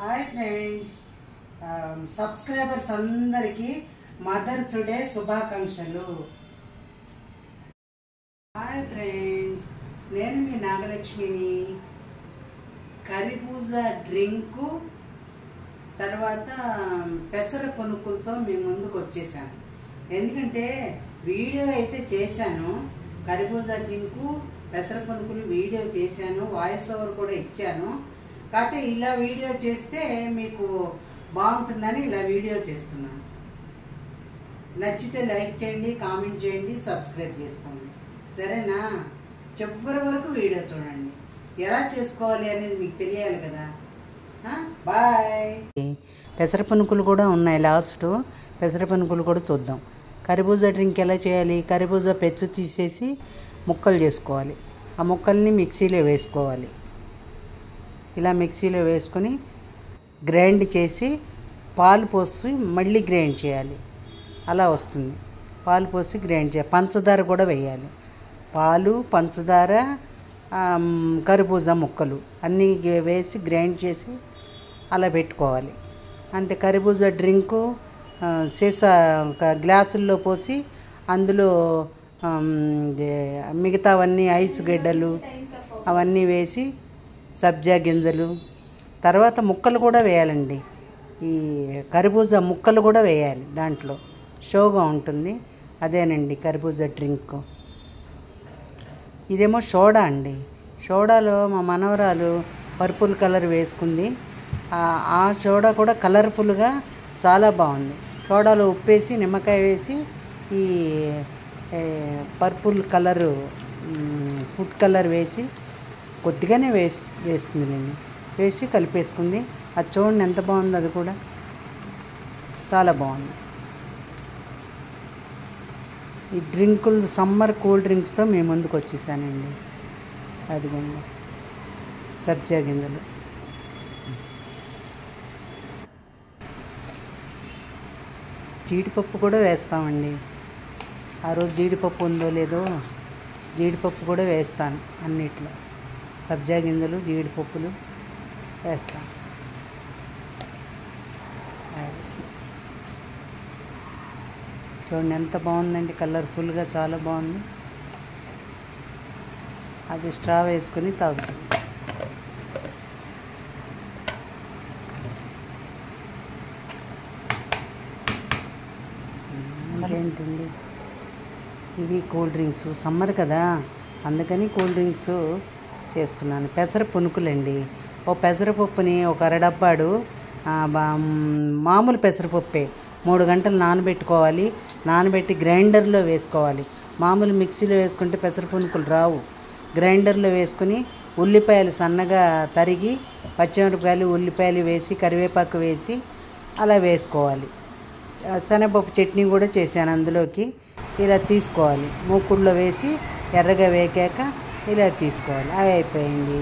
Hi friends, subscribers అందరికీ mothers day శుభాకాంక్షలు. Hi friends, నేను మీ నాగలక్ష్మిని. కరిబూజా డ్రింకు తర్వాత పెసర పునుకులతో మీ ముందుకు వచ్చేసాను. ఎందుకంటే వీడియో అయితే చేశాను, కరిబూజా డ్రింకు పెసర పునుకులు వీడియో చేశాను, వాయిస్ ఓవర్ కూడా ఇచ్చాను. కాకపోతే ఇలా వీడియో చేస్తే మీకు బాగుంటుందని ఇలా వీడియో చేస్తున్నాను. నచ్చితే లైక్ చేయండి, కామెంట్ చేయండి, సబ్స్క్రైబ్ చేసుకోండి. సరేనా? చివరి వరకు వీడియో చూడండి. ఎలా చేసుకోవాలి అనేది మీకు తెలియాలి కదా. బాయ్. పెసర పునుకులు కూడా ఉన్నాయి, లాస్ట్ పెసర పునుకులు కూడా చూద్దాం. కరిబూజా డ్రింక్ ఎలా చేయాలి? కరిబూజా పెచ్చు తీసేసి ముక్కలు చేసుకోవాలి. ఆ ముక్కల్ని మిక్సీలో వేసుకోవాలి. ఇలా మిక్సీలో వేసుకొని గ్రైండ్ చేసి పాలు పోసి మళ్ళీ గ్రైండ్ చేయాలి. అలా వస్తుంది. పాలు పోసి గ్రైండ్ చేయాలి. పంచదార కూడా వేయాలి. పాలు, పంచదార, కరిబూజా ముక్కలు అన్నీ వేసి గ్రైండ్ చేసి అలా పెట్టుకోవాలి. అంతే. కరిబూజా డ్రింకు సీసా గ్లాసుల్లో పోసి అందులో మిగతావన్నీ ఐస్ గడ్డలు అవన్నీ వేసి సబ్జా గింజలు, తర్వాత ముక్కలు కూడా వేయాలండి. ఈ కరిబూజా ముక్కలు కూడా వేయాలి, దాంట్లో షోగా ఉంటుంది. అదేనండి కరిబూజా డ్రింక్. ఇదేమో సోడా అండి. సోడాలో మా మనవరాలు పర్పుల్ కలర్ వేసుకుంది. ఆ సోడా కూడా కలర్ఫుల్గా చాలా బాగుంది. సోడాలో ఉప్పేసి నిమ్మకాయ వేసి ఈ పర్పుల్ కలరు ఫుడ్ కలర్ వేసి కొద్దిగానే వేస్తుందిలేండి. వేసి కలిపేసుకుంది. అది చూడండి ఎంత బాగుంది. అది కూడా చాలా బాగుంది. ఈ డ్రింకులు సమ్మర్ కూల్ డ్రింక్స్తో మేము ముందుకు వచ్చేసానండి. అదిగోండి సబ్జా గింజలు. జీడిపప్పు కూడా వేస్తామండి. ఆ రోజు జీడిపప్పు ఉందో లేదో జీడిపప్పు కూడా వేస్తాను. అన్నిట్లో సబ్జా గింజలు, జీడిపప్పులు వేస్తాను. చూడండి ఎంత బాగుందండి, కలర్ఫుల్గా చాలా బాగుంది. అది స్ట్రా వేసుకొని తాగుతాం. ఇంకేంటండి, ఇవి కూల్ డ్రింక్స్. సమ్మర్ కదా, అందుకని కూల్ డ్రింక్స్ చేస్తున్నాను. పెసర పునుకులండి. ఓ పెసరపప్పుని ఒక అరడబ్బాడు మామూలు పెసరపప్పే 3 గంటలు నానబెట్టుకోవాలి. నానబెట్టి గ్రైండర్లో వేసుకోవాలి. మామూలు మిక్సీలో వేసుకుంటే పెసర పునుకులు రావు. గ్రైండర్లో వేసుకుని ఉల్లిపాయలు సన్నగా తరిగి, పచ్చిమిరపకాయలు, ఉల్లిపాయలు వేసి, కరివేపాకు వేసి అలా వేసుకోవాలి. శనగపప్పు చట్నీ కూడా చేశాను అందులోకి. ఇలా తీసుకోవాలి. మూకుడులో వేసి ఎర్రగా వేగాక ఇలా తీసుకోవాలి. అయిపోయింది.